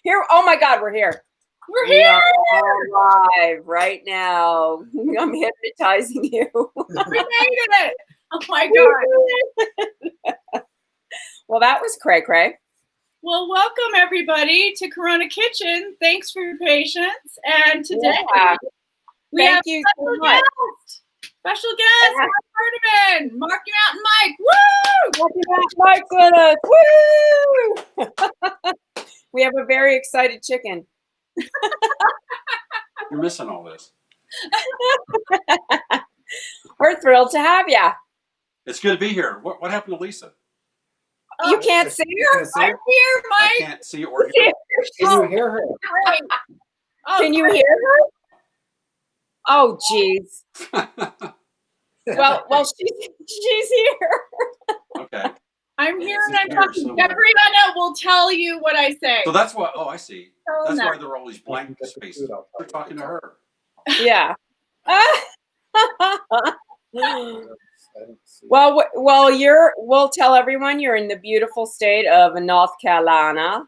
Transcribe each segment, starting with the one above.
Here. Oh my God, we're here. We're here. We are live right now. I'm hypnotizing you. We made it. Oh my God. Well, that was cray cray. Well, welcome everybody to Coronakitchen. Thanks for your patience. And today we have you special so much. guest. Special guest, Mark Ferdinand, RockyMountain Mike. Woo! RockyMountain Mike with us. Woo! We have a very excited chicken. You're missing all this. We're thrilled to have you. It's good to be here. What happened to Lisa? You can't see her? I'm here, Mike. I can't see or hear. Can you hear her? Great. Can you hear her? Oh, geez. Well, she's here. Okay. I'm here and She's I'm here talking. somewhere. Gabriella will tell you what I say. So that's why. Oh, I see. Tell That's them why that. there are all these blank spaces. We're talking to her. Yeah. Well, we'll tell everyone you're in the beautiful state of North Carolina.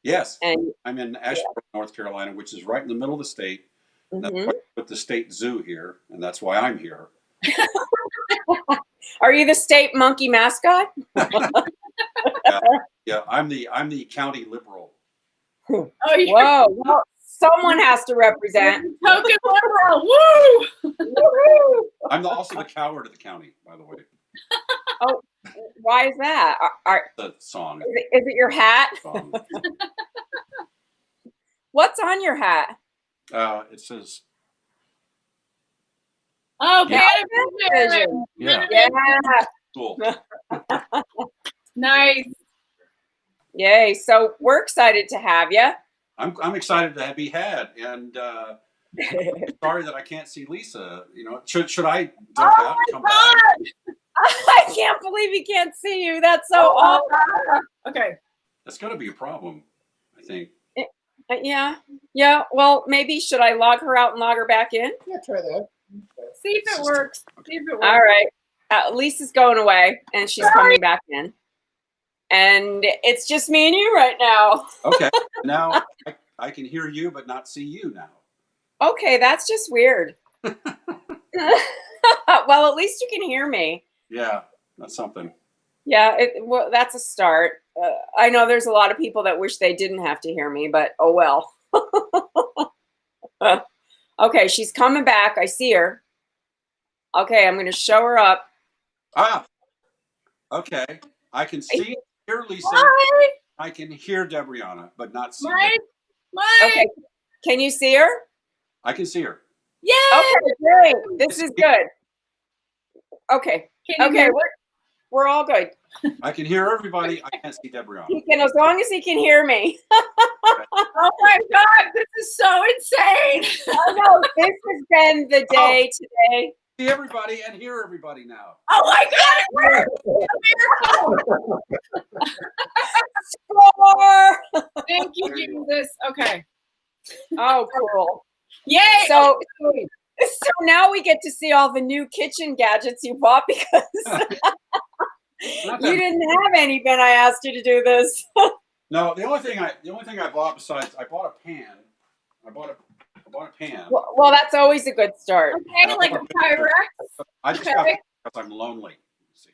Yes. And I'm in Asheboro, North Carolina, which is right in the middle of the state. And that's why I put the state zoo here, and that's why I'm here. Are you the state monkey mascot? Yeah. I'm the county liberal. Oh, you're Whoa. Well, someone has to represent. token liberal. Woo! Woohoo! I'm also the coward of the county, by the way. Oh, why is that? The song. Is it your hat? Song. What's on your hat? It says. Oh, Yeah. Panavision. Yeah. Yeah. Cool. Nice. Yay. So we're excited to have you. I'm excited to be had, and sorry that I can't see Lisa. You know, should I duck out and come back? I can't believe he can't see you. That's so awful. Okay. That's going to be a problem, I think. Yeah. Yeah. Well, maybe should I log her out and log her back in? Yeah, try that. See if it works. See if it works. All right. Lisa's going away and she's coming back in. And it's just me and you right now. Okay. Now I can hear you, but not see you now. Okay. That's just weird. Well, at least you can hear me. Yeah, that's something. Yeah. Well, that's a start. I know there's a lot of people that wish they didn't have to hear me, but oh well. Okay. She's coming back. I see her. Okay. I'm going to show her up. Ah, okay. I can see, hear Lisa. Mike. I can hear Debriana, but not see her. Mike. Okay. Can you see her? I can see her. Yay. Okay, great. This is good. Okay. Can you Okay, hear- we're all good. I can hear everybody. I can't see Debriana. He can, as long as he can hear me. Oh my God, this is so insane. I know this has been the day today. See everybody and hear everybody now. Oh my God, it worked. Score! Thank you, Jesus. Okay. Oh, cool. Yay. So now we get to see all the new kitchen gadgets you bought because you didn't have any when I asked you to do this. No, the only thing I bought besides I bought a pan. I bought a pan. Well, that's always a good start. Okay, like a Pyrex. I just Okay. got because I'm lonely. See.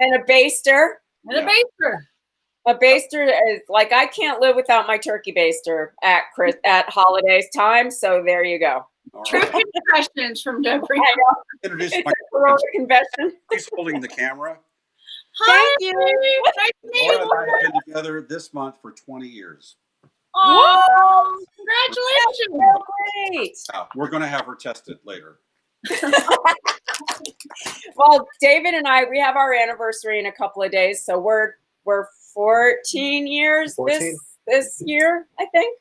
And a baster. And a baster. A baster is like I can't live without my turkey baster at holidays time. So there you go. All True right. confessions from Deborah. I know. Introduce It's my a Corona confession. He's holding the camera. Hi, Thank you. Nice to meet Laura you. and I have been together this month for 20 years. Oh, congratulations. Great. We're going to have her tested later. Well, David and I, we have our anniversary in a couple of days, so we're 14 years 14. this year, I think.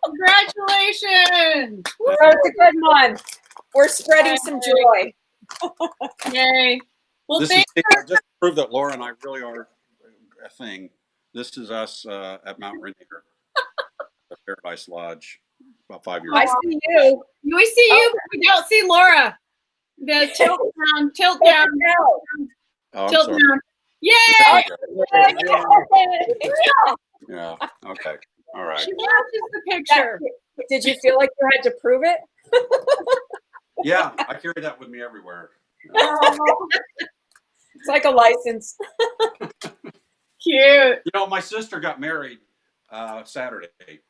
Congratulations. So it's a good month. We're spreading some joy. Yay. Well, This thank is just to prove that Laura and I really are a thing. This is us at Mount Rainier, at Paradise Lodge, about 5 years I ago. see you. we see you, but we don't see Laura. The tilt down, tilt down, Oh, I'm tilt sorry. down. Yay! Yeah. Okay. All right. She matches the picture. Did you feel like you had to prove it? Yeah, I carry that with me everywhere. It's like a license. Cute. You know, my sister got married Saturday.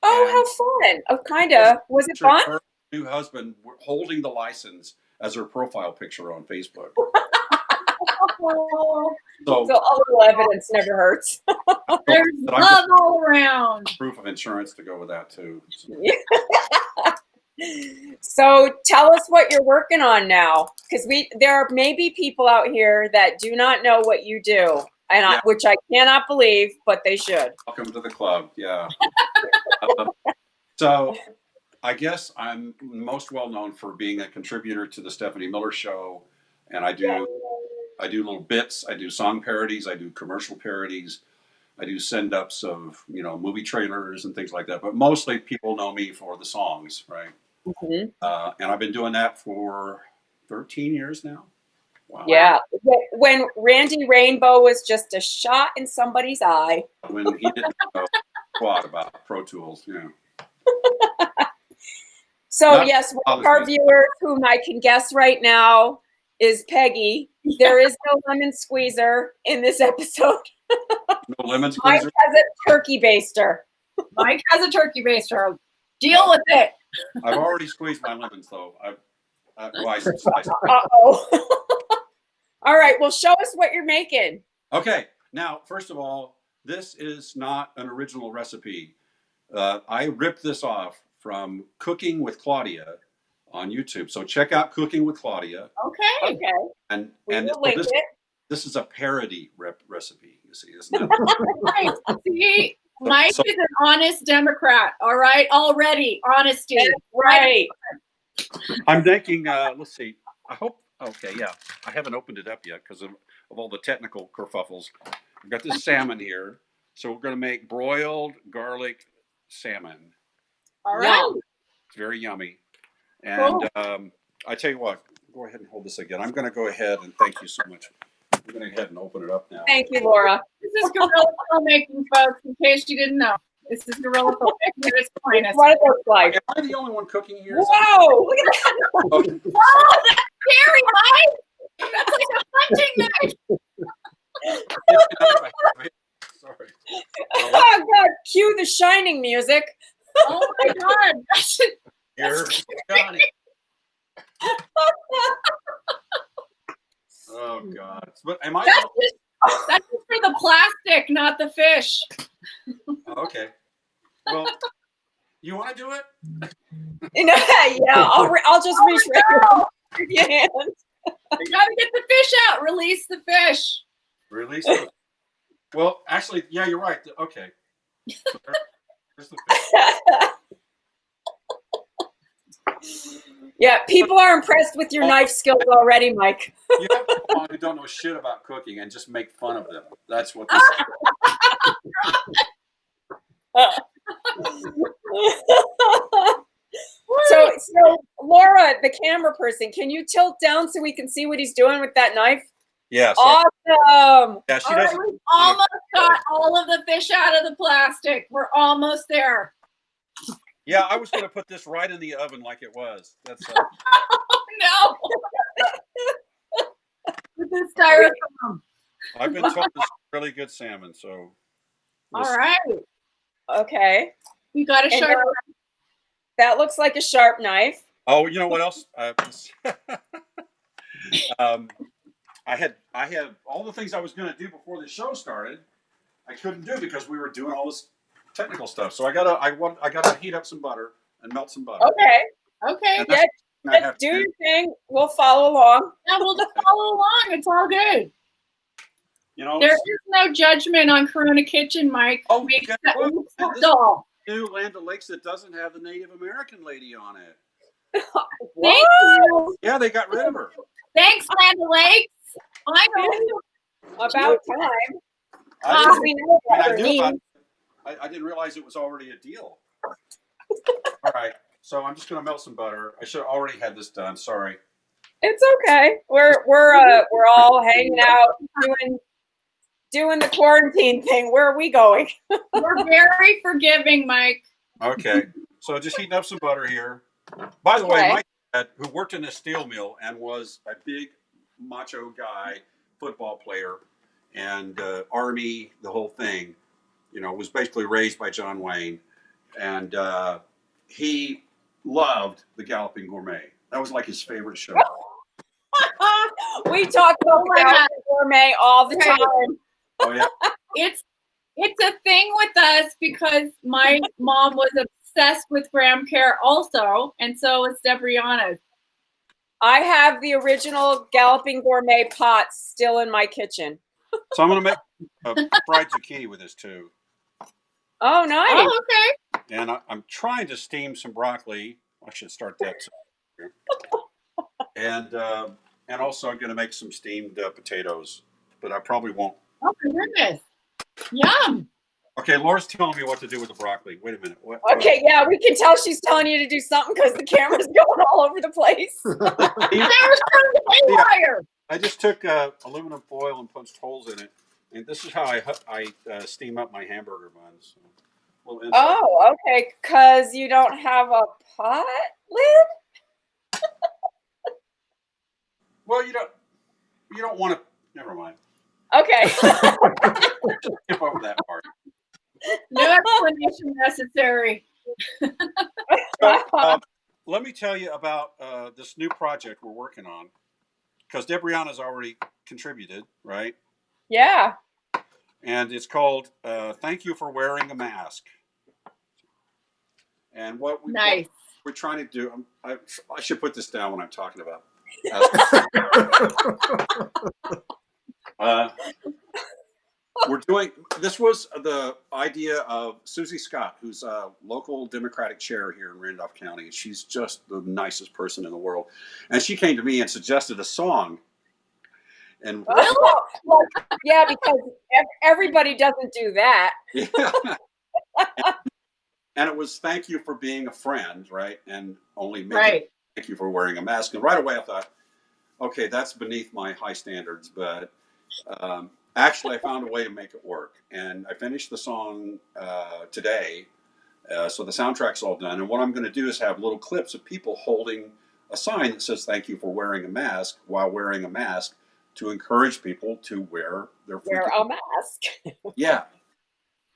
Oh, how fun! Oh, kind of. Was it fun? Her new husband holding the license as her profile picture on Facebook. So a little evidence never hurts. There's love all around. Proof of insurance to go with that too. So tell us what you're working on now, because there may be people out here that do not know what you do, and which I cannot believe, but they should. Welcome to the club. Yeah. So I guess I'm most well known for being a contributor to the Stephanie Miller Show, and I do little bits. I do song parodies. I do commercial parodies. I do send-ups of movie trailers and things like that. But mostly people know me for the songs, right? Mm-hmm. And I've been doing that for 13 years now. Wow. Yeah. When Randy Rainbow was just a shot in somebody's eye. When he didn't know squat about Pro Tools, yeah. So yes, one of our viewers, whom I can guess right now, is Peggy. There is no lemon squeezer in this episode. No lemon squeezer? Mike has a turkey baster. Mike has a turkey baster. Deal with it. I've already squeezed my lemons, though. Sliced. Uh-oh. All right, well, show us what you're making. Okay. Now, first of all, this is not an original recipe. I ripped this off from Cooking with Claudia on YouTube. So check out Cooking with Claudia. Okay. And this is a parody recipe. You see, isn't it? See, Mike is an honest Democrat. All right, already honesty. That's right. I'm thinking. Let's see. I hope. Okay, yeah. I haven't opened it up yet because of all the technical kerfuffles. I've got this salmon here, so we're going to make broiled garlic salmon. All right. It's very yummy. And I tell you what, go ahead and hold this again. I'm going to go ahead and thank you so much. I'm going to go ahead and open it up now. Thank you, Laura. This is guerrilla filmmaking, folks, in case you didn't know. This is guerrilla filmmaking at its finest. What it looks like. Am I the only one cooking here? Whoa! Look at that. Oh, that's scary, Mike. That's like a hunting knife. Sorry. Oh, God. Cue the Shining music. Oh, my God. Here, got it. Oh God! But am I? That's just for the plastic, not the fish. Okay. Well, you want to do it? Yeah. I'll just reach right with your hand. You gotta get the fish out. Release the fish. Release it. Well, actually, yeah, you're right. Okay. There's the fish. Yeah, people are impressed with your knife skills already, Mike. You have people who don't know shit about cooking and just make fun of them. That's what this is. So, Laura, the camera person, can you tilt down so we can see what he's doing with that knife? Yeah. Awesome. Yeah, she doesn't. We almost got all of the fish out of the plastic. We're almost there. Yeah, I was going to put this right in the oven like it was. That's no. With the styrofoam. I've been told it's really good salmon, so. All right. Okay. You got a sharp knife. That looks like a sharp knife. Oh, you know what else? I had all the things I was going to do before the show started. I couldn't do because we were doing all this technical stuff. So I gotta heat up some butter and melt some butter. Okay. Yeah, do your thing. We'll follow along. Yeah, we'll just follow along. It's all good. You know, there is no judgment on Corona Kitchen, Mike. Oh, this new Land O'Lakes that doesn't have the Native American lady on it. What? Yeah, they got rid of her. Thanks, Land O'Lakes. I know. About time. I didn't realize it was already a deal. All right, so I'm just going to melt some butter. I should have already had this done. Sorry. It's okay. We're all hanging out, doing the quarantine thing. Where are we going? We're very forgiving, Mike. Okay. So just heating up some butter here. By the way, my dad, who worked in a steel mill and was a big macho guy, football player, and Army, the whole thing, was basically raised by John Wayne. And he loved the Galloping Gourmet. That was like his favorite show. We talk about the Galloping Gourmet all the time. Oh, yeah. It's a thing with us because my mom was obsessed with graham care also, and so is Debriana's. I have the original Galloping Gourmet pots still in my kitchen. So I'm going to make a fried zucchini with this too. Oh, nice. Oh, okay. And I'm trying to steam some broccoli. I should start that too. And also I'm going to make some steamed potatoes, but I probably won't. Oh my goodness. Yum. Okay, Laura's telling me what to do with the broccoli. Wait a minute. Okay, yeah, we can tell she's telling you to do something because the camera's going all over the place. I just took aluminum foil and punched holes in it, and this is how I steam up my hamburger buns. Oh, okay, because you don't have a pot lid? Well, you don't want to. Never mind. Okay. Skip over that part. No explanation necessary. So, let me tell you about this new project we're working on, because Debriana's already contributed, right? Yeah. And it's called "Thank You for Wearing a Mask." And what we're trying to do, I should put this down when I'm talking about. We're doing, this was the idea of Susie Scott, who's a local Democratic chair here in Randolph County. She's just the nicest person in the world. And she came to me and suggested a song. And yeah, because everybody doesn't do that. Yeah. And it was "Thank you for being a friend," right? And only thank you for wearing a mask. And right away I thought, okay, that's beneath my high standards, but actually I found a way to make it work. And I finished the song today, so the soundtrack's all done. And what I'm going to do is have little clips of people holding a sign that says "Thank you for wearing a mask" while wearing a mask, to encourage people to wear a mask. Yeah.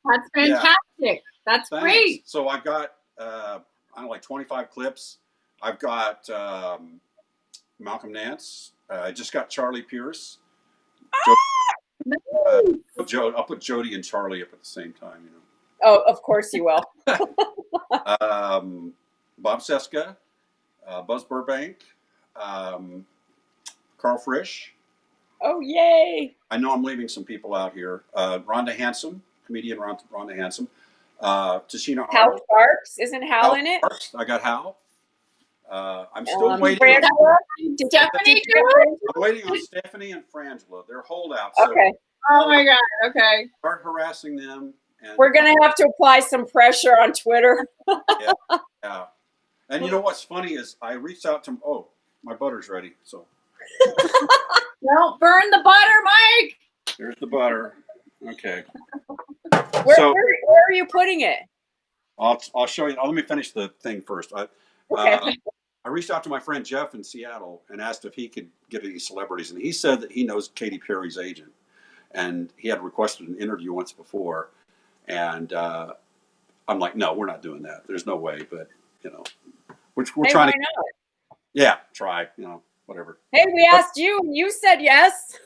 That's fantastic. Yeah. That's great. So I've got, like 25 clips. I've got Malcolm Nance. I just got Charlie Pierce. I'll put Jody and Charlie up at the same time, Oh, of course you will. Bob Seska, Buzz Burbank, Carl Frisch. Oh, yay. I know I'm leaving some people out here. Rhonda Handsome, comedian Rhonda Handsome. Tashina Hal Sparks. Isn't Hal in it? Sparks. I got Hal. I'm still waiting. Stephanie, I'm waiting on Stephanie and Frangela. They're holdouts. So okay. Oh my God. Okay. Start harassing them. And we're going to have to apply some pressure on Twitter. Yeah. And you know what's funny is I reached out to them. Oh, my butter's ready. So don't burn the butter, Mike. There's the butter. Okay. Where are you putting it? I'll show you. Let me finish the thing first. Okay. I reached out to my friend Jeff in Seattle and asked if he could get any celebrities, and he said that he knows Katy Perry's agent, and he had requested an interview once before, and I'm like, no, we're not doing that. There's no way, but we're trying to. Not? Yeah, try. Whatever. Hey, we asked you, and you said yes.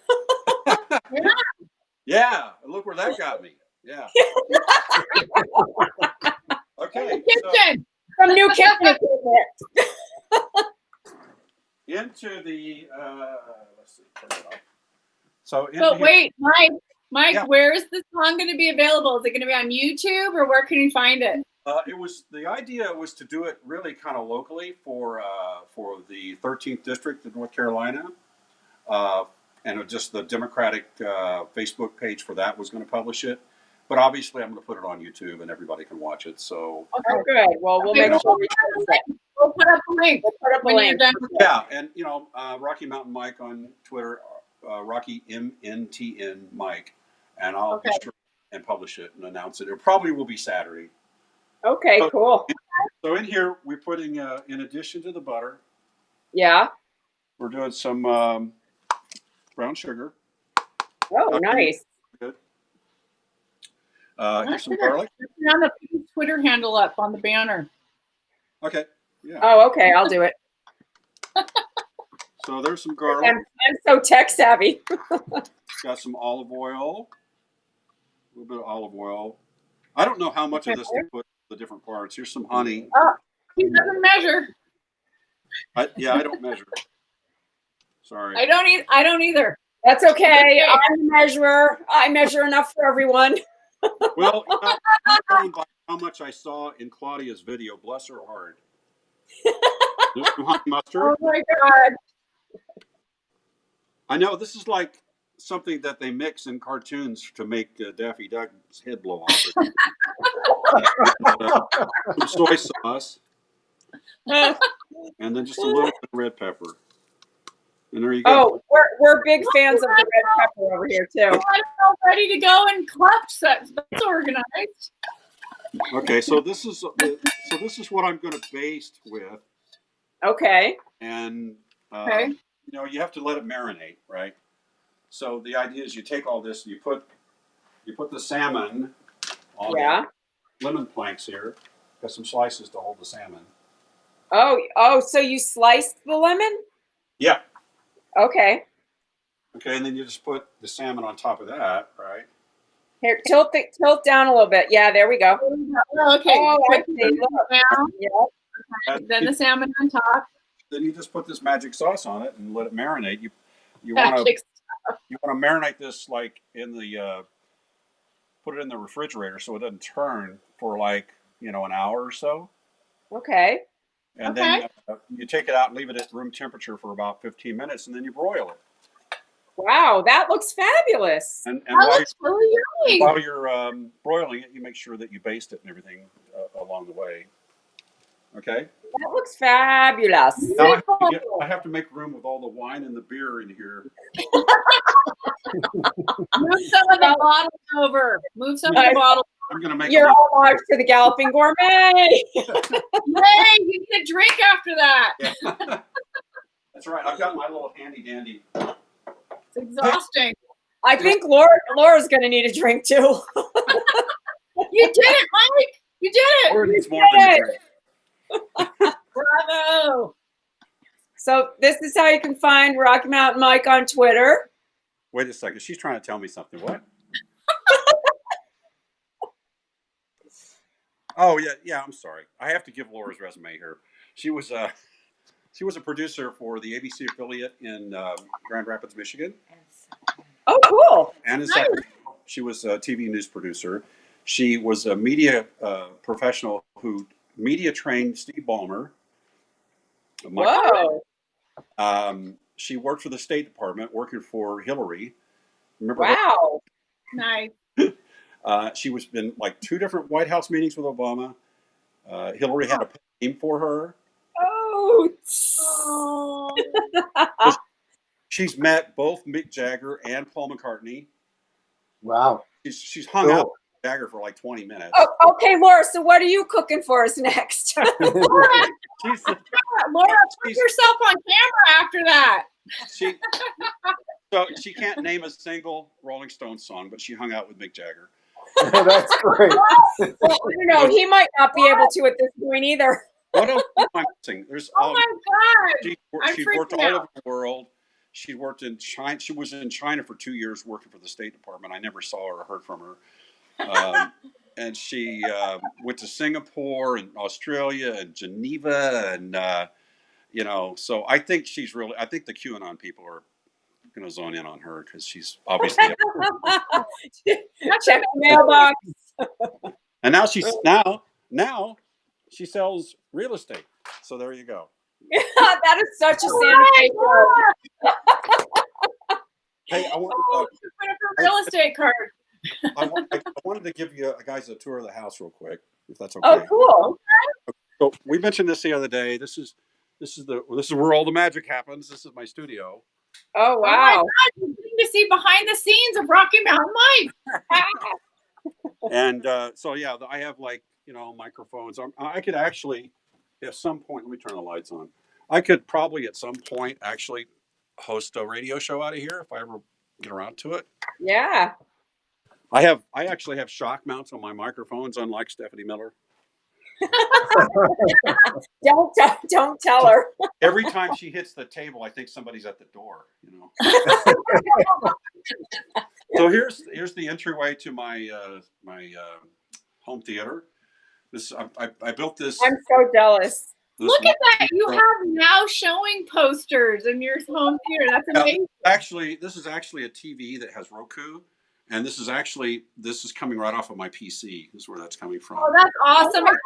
Yeah, look where that got me. Yeah. Okay. Kitchen. Some new kitchen equipment. Into the let's see, turn it off. So, wait, Mike, yeah. Where is this song going to be available? Is it going to be on YouTube, or where can you find it? The idea was to do it really kind of locally for the 13th district of North Carolina, and just the Democratic Facebook page for that was going to publish it. But obviously, I'm going to put it on YouTube and everybody can watch it. So okay, good. Well, we'll make sure we'll put up a link. We'll put up a link. Yeah, and Rocky Mountain Mike on Twitter, Rocky MNTN Mike, and I'll be sure and publish it and announce it. It probably will be Saturday. Okay, cool. So in here, we're putting, in addition to the butter, Yeah. we're doing some brown sugar. Oh, nice. Good. Here's some garlic. On the Twitter handle up on the banner. Okay. Yeah. Oh, okay. I'll do it. So there's some garlic. I'm so tech savvy. Got some olive oil. A little bit of olive oil. I don't know how much of this to put in the different parts. Here's some honey. Oh, he doesn't measure. I don't measure. Sorry. I don't either. That's okay. I'm the measurer. I measure enough for everyone. Well, I'm going by how much I saw in Claudia's video. Bless her heart. There's some honey mustard. Oh my God. I know this is like something that they mix in cartoons to make Daffy Duck's head blow off. Some soy sauce. And then just a little bit of red pepper. And there you go. Oh, we're big fans of the red pepper over here too. I'm all ready to go in cups. That's organized. Okay, so this is what I'm going to baste with. Okay. And Okay. you know, you have to let it marinate, right? So the idea is you take all this, you put the salmon on the lemon planks here. Got some slices to hold the salmon. Oh, so you sliced the lemon? Yeah. Okay. Okay, and then you just put the salmon on top of that, right? Here, tilt down a little bit. Yeah, there we go. Okay. Oh, I Put see. Look. down, Yeah. then the salmon on top. Then you just put this magic sauce on it and let it marinate. You want to marinate this like in the put it in the refrigerator so it doesn't turn for like an hour or so. Okay. And then you take it out and leave it at room temperature for about 15 minutes, and then you broil it. Wow, that looks fabulous. And that looks really yummy. while you're broiling it, you make sure that you baste it and everything along the way. Okay? That looks fabulous. Now I have to make room with all the wine and the beer in here. Move some of the bottles over. Move some of the bottles. I'm going to make your homage to the Galloping Gourmet. Hey, you need a drink after that. Yeah. That's right. I've got my little handy dandy. It's exhausting. I think Laura's going to need a drink too. You did it, Mike. You did it. Laura needs more than a drink. Bravo. So this is how you can find Rocky Mountain Mike on Twitter. Wait a second. She's trying to tell me something. What? Oh yeah. I'm sorry. I have to give Laura's resume here. She was a producer for the ABC affiliate in Grand Rapids, Michigan. Oh, cool. And in Sacramento, she was a TV news producer. She was a media professional who media trained Steve Ballmer. Whoa. She worked for the State Department, working for Hillary. Remember? Wow. Nice. She was in like 2 different White House meetings with Obama. Hillary had a name for her. Oh. She's met both Mick Jagger and Paul McCartney. Wow. She's hung out with Jagger for like 20 minutes. Oh, okay, Laura. So what are you cooking for us next? Laura, put yourself on camera after that. So she can't name a single Rolling Stones song, but she hung out with Mick Jagger. That's great. Well, I don't know. He might not be able to at this point either. What else am I missing? There's Oh my God. She worked all over the world. She worked in China. She was in China for 2 years working for the State Department. I never saw her or heard from her. And she went to Singapore and Australia and Geneva and so I think I think the QAnon people are going to zone in on her because she's obviously check the mailbox. And now she sells real estate. So there you go. That is such a Santa Fe joke. Hey, I want put up a real estate card. I wanted to give you guys a tour of the house real quick, if that's okay. Oh, cool. So we mentioned this the other day. This is where all the magic happens. This is my studio. Oh, Oh my wow. God, you're getting to see behind the scenes of Rocky Mountain Mike. And so yeah, I have like, you know, microphones. I could actually, at some point, let me turn the lights on. I could probably at some point actually host a radio show out of here if I ever get around to it. Yeah. I actually have shock mounts on my microphones, unlike Stephanie Miller. Don't tell her. Every time she hits the table, I think somebody's at the door, you know. So here's the entryway to my home theater. This I built this. I'm so jealous. Look at that! You have now showing posters in your home theater. That's amazing. Actually, this is actually a TV that has Roku, and this is coming right off of my PC. This is where that's coming from. Oh, that's awesome! Oh,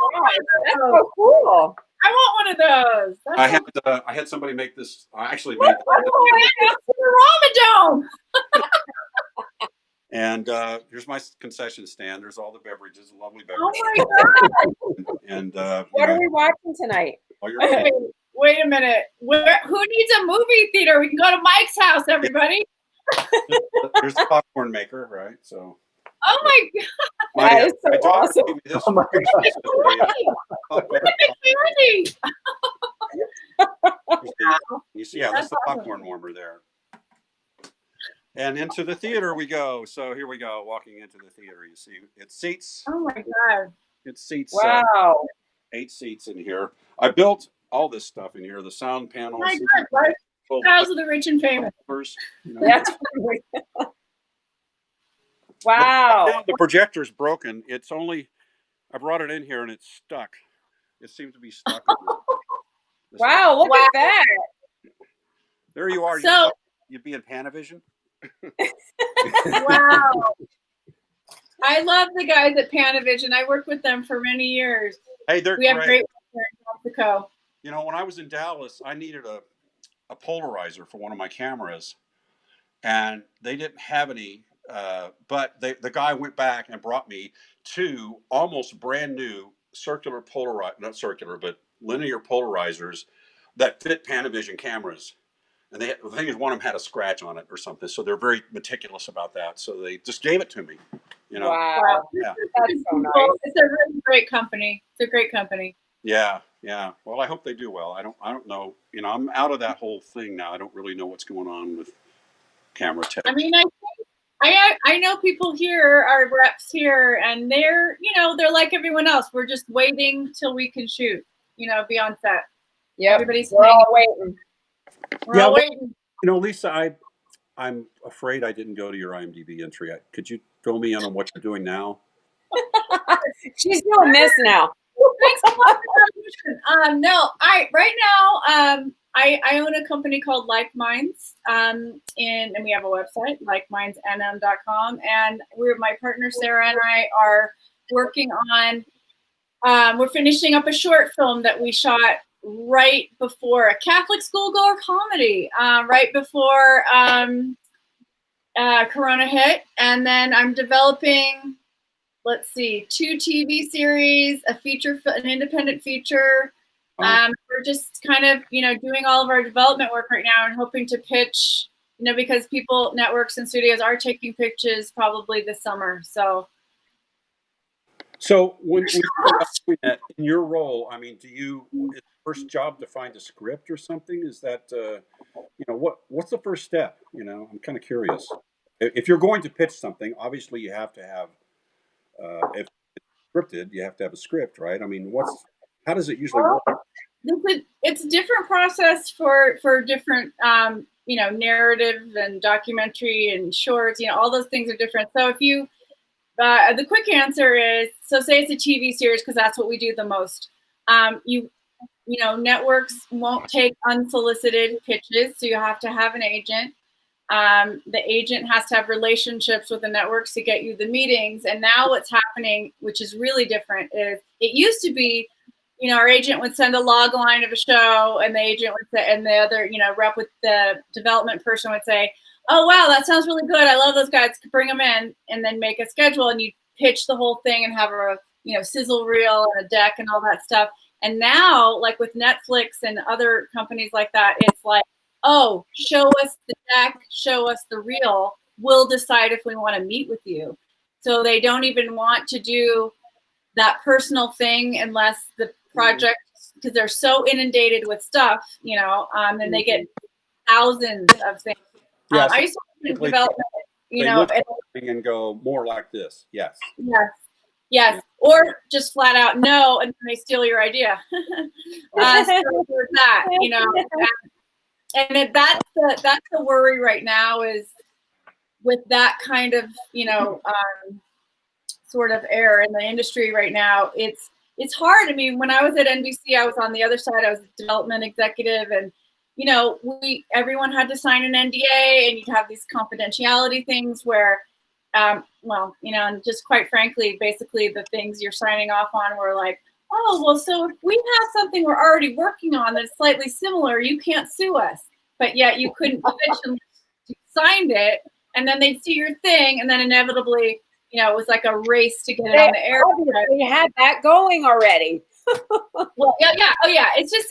that's so cool. I want one of those. I had somebody make this. I actually made. The Ramadan. And here's my concession stand. There's all the beverages, lovely Oh beverages. my God! And What are we watching tonight? Wait a minute. Who needs a movie theater? We can go to Mike's house, everybody. There's the popcorn maker, right? So. Oh my God! That is so awesome. Oh my Look at the candy. You see, yeah, that's the popcorn warmer there. And into the theater we go. So here we go, walking into the theater. You see, it seats. Oh my God! It seats. Wow. 8 seats in here. I built all this stuff in here. The sound panels. Oh my God! Lifestyles of the rich and famous. You know. That's wow. The projector's broken. It's only, I brought it in here and it's stuck. It seems to be stuck. Wow, look at that. There you are. So you'd be in Panavision. wow. I love the guys at Panavision. I worked with them for many years. Hey, We have great ones here in Mexico. You know, when I was in Dallas, I needed a polarizer for one of my cameras, and they didn't have any. But the guy went back and brought me 2 almost brand new circular not circular, but linear polarizers that fit Panavision cameras. And the thing is, one of them had a scratch on it or something, so they're very meticulous about that. So they just gave it to me. You know. Wow. Yeah. That's so nice. It's a really great company. It's a great company. Yeah. Well, I hope they do well. I don't know. You know, I'm out of that whole thing now. I don't really know what's going on with camera tech. I mean, I know people here, our reps here, and they're like everyone else. We're just waiting till we can shoot. Be on set. Yeah. Everybody's We're all waiting. We're all waiting. You know, Lisa, I'm afraid I didn't go to your IMDb entry. Could you fill me in on what you're doing now? She's doing this now. Thanks a lot for the no, right now I own a company called Like Minds, and we have a website, likemindsnm.com, and my partner Sarah and I are working on we're finishing up a short film that we shot right before a Catholic schoolgoer comedy, right before Corona hit, and then I'm developing, 2 TV series, an independent feature. We're just kind of, doing all of our development work right now and hoping to pitch, because networks and studios are taking pitches probably this summer. So when in your role, I mean, is the first job to find a script or something? Is that, what's the first step? I'm kind of curious. If you're going to pitch something, obviously you have to have, if it's scripted, you have to have a script, right? I mean, how does it usually work? It's a different process for different, narrative and documentary and shorts, all those things are different. So if you, the quick answer is, so say it's a TV series, because that's what we do the most. Networks won't take unsolicited pitches, so you have to have an agent. The agent has to have relationships with the networks to get you the meetings. And now what's happening, which is really different, is it used to be, our agent would send a log line of a show, and the agent would say, and the other, rep with the development person would say, oh, wow, that sounds really good. I love those guys. Bring them in, and then make a schedule. And you pitch the whole thing and have a, sizzle reel and a deck and all that stuff. And now, like with Netflix and other companies like that, it's like, oh, show us the deck, show us the reel. We'll decide if we want to meet with you. So they don't even want to do that personal thing unless the project, because they're so inundated with stuff, and they get thousands of things. Yeah, I used to work in development, they look at something and go more like this. Yes. Yes. Yeah. Or just flat out no, and they steal your idea. So there's that, and that's the worry right now is with that kind of sort of air in the industry right now. It's hard. I mean, when I was at NBC, I was on the other side. I was a development executive, and everyone had to sign an NDA, and you'd have these confidentiality things where, and just quite frankly, basically the things you're signing off on were like, oh, well, so if we have something we're already working on that's slightly similar, you can't sue us. But yet you couldn't pitch unless you signed it, and then they'd see your thing, and then inevitably, it was like a race to get it on the air. We had that going already. Well, yeah. Oh, yeah. It's just,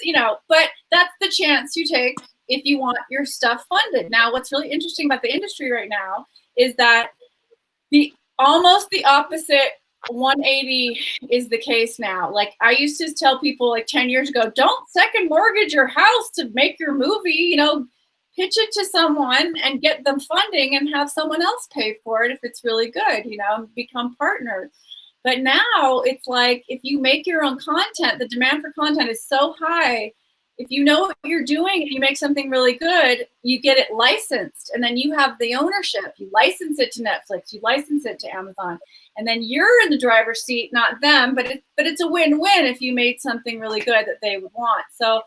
but that's the chance you take if you want your stuff funded. Now, what's really interesting about the industry right now is that almost the opposite 180 is the case now. Like I used to tell people like 10 years ago, don't second mortgage your house to make your movie, pitch it to someone and get them funding and have someone else pay for it if it's really good, become partners. But now it's like if you make your own content, the demand for content is so high. If you know what you're doing and you make something really good, you get it licensed and then you have the ownership. You license it to Netflix, you license it to Amazon, and then you're in the driver's seat, not them, but it's a win-win if you made something really good that they would want. So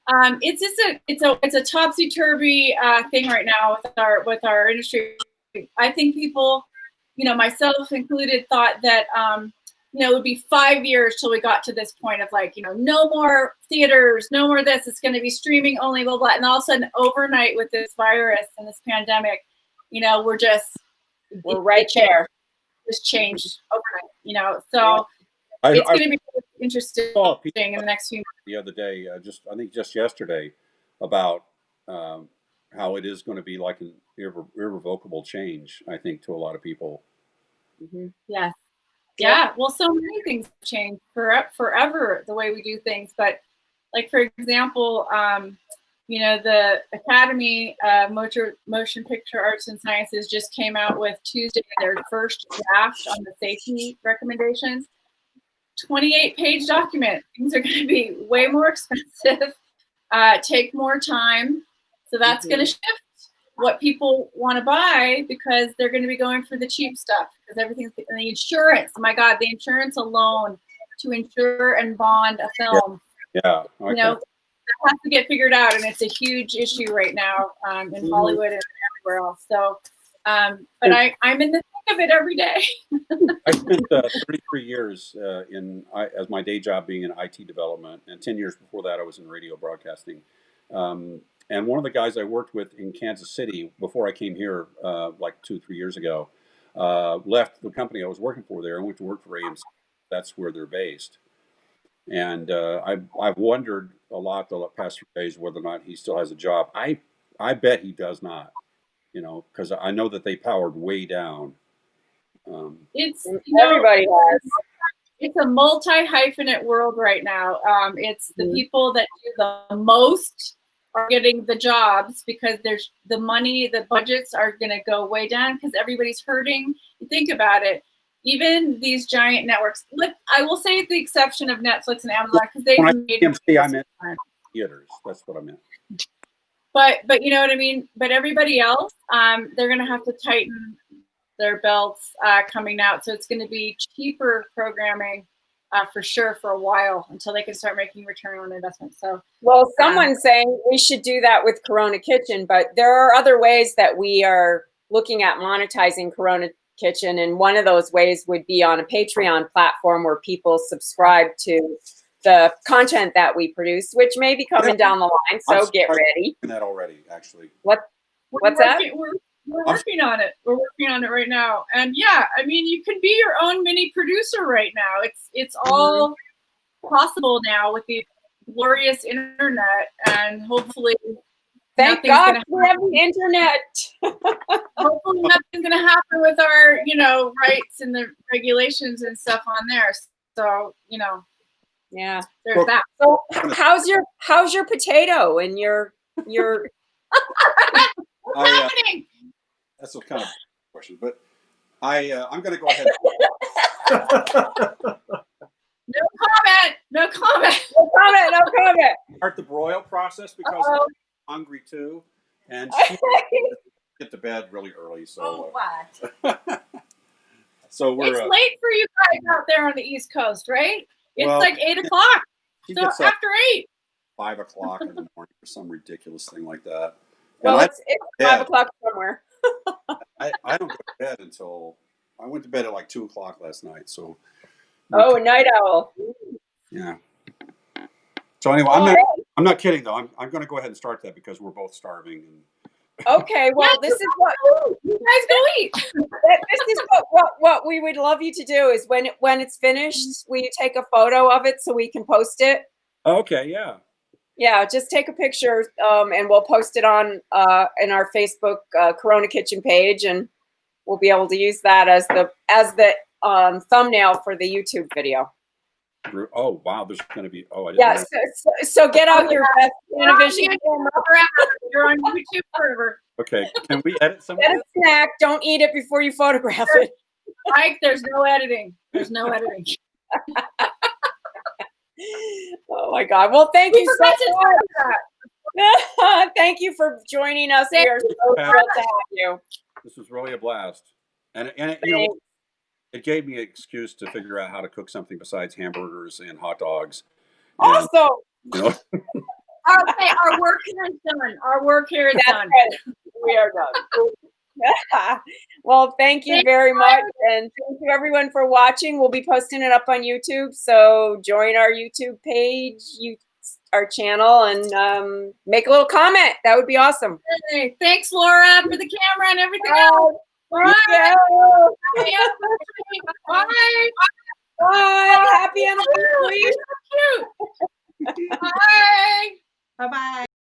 it's a topsy-turvy thing right now with our industry. I think people, myself included, thought that it would be 5 years till we got to this point of like, no more theaters, no more this. It's going to be streaming only, blah blah. And all of a sudden, overnight with this virus and this pandemic, we're right there. Just changed overnight, So it's going to be interesting in the next few months. The other day, I think just yesterday, about how it is going to be like an irrevocable change, I think, to a lot of people. Mm-hmm. Yes. Yeah. Well, so many things change forever, the way we do things. But like, for example, the Academy of Motion Picture Arts and Sciences just came out with Tuesday their first draft on the safety recommendations. 28-page document. Things are going to be way more expensive, take more time. So that's going to shift what people want to buy because they're going to be going for the cheap stuff because everything's and the insurance. Oh my God, the insurance alone to insure and bond a film. Yeah. Okay. That has to get figured out, and it's a huge issue right now in Hollywood and everywhere else. So, but I'm in the thick of it every day. I spent 33 years as my day job being in IT development, and 10 years before that I was in radio broadcasting. And one of the guys I worked with in Kansas City before I came here like 2-3 years ago left the company I was working for there and went to work for AMC. That's where they're based. And I've wondered a lot the past few days whether or not he still has a job. I bet he does not, because I know that they powered way down. It's everybody has. It's a multi-hyphenate world right now. It's the people that do the most are getting the jobs because there's the money, the budgets are going to go way down because everybody's hurting. You think about it. Even these giant networks, I will say with the exception of Netflix and Amazon, because they've made AMC, I meant theaters. That's what I meant. But you know what I mean? But everybody else, they're going to have to tighten their belts coming out. So it's going to be cheaper programming for sure for a while until they can start making return on investment. So, well, someone's saying we should do that with Corona Kitchen, but there are other ways that we are looking at monetizing Corona Kitchen, and one of those ways would be on a Patreon platform where people subscribe to the content that we produce, which may be coming down the line. So get ready. That already, actually. What's that? We're working on it. We're working on it right now. And yeah, I mean, you can be your own mini producer right now. It's all possible now with the glorious internet, and hopefully Thank Nothing's God gonna we have the internet. Hopefully nothing's going to happen with our, rights and the regulations and stuff on there. So, Yeah. there's Well, that. So how's your potato and your What's happening? That's a kind of question, but I'm going to go ahead. No comment. no comment. Start the broil process because Uh-oh. I'm hungry too, and she get to bed really early. So, so we're. It's late for you guys out there on the East Coast, right? It's well, like 8 o'clock. She So gets up after 8. 5 o'clock in the morning for some ridiculous thing like that. Well, and it's 5 o'clock somewhere. I don't go to bed until I went to bed at like 2 o'clock last night. So. Oh, night owl. Yeah. So anyway, I'm not kidding though. I'm going to go ahead and start that because we're both starving. Okay. Well, this is what you guys go eat. This is what we would love you to do is when it's finished, will you take a photo of it so we can post it? Okay. Yeah. Yeah. Just take a picture, and we'll post it on in our Facebook Corona Kitchen page, and we'll be able to use that as the thumbnail for the YouTube video. Oh wow, there's going to be. Oh, I didn't. Yeah. So get out your best Panavision camera. You're on YouTube forever. Okay. Can we edit some of Get this? a snack. Don't eat it before you photograph it. Mike, there's no editing. Oh my God. Well, thank you so much. Thank you for joining us. We are so thrilled to have you. This was really a blast, and it gave me an excuse to figure out how to cook something besides hamburgers and hot dogs. And, Awesome. Our work here is done. Our work here is done. Right. We are done. Well, thank you very much. And thank you everyone for watching. We'll be posting it up on YouTube. So join our YouTube page, our channel, and make a little comment. That would be awesome. Hey, thanks, Laura, for the camera and everything else. Bye. Yeah. Bye. Bye. Happy anniversary. Cute. Bye. Bye-bye.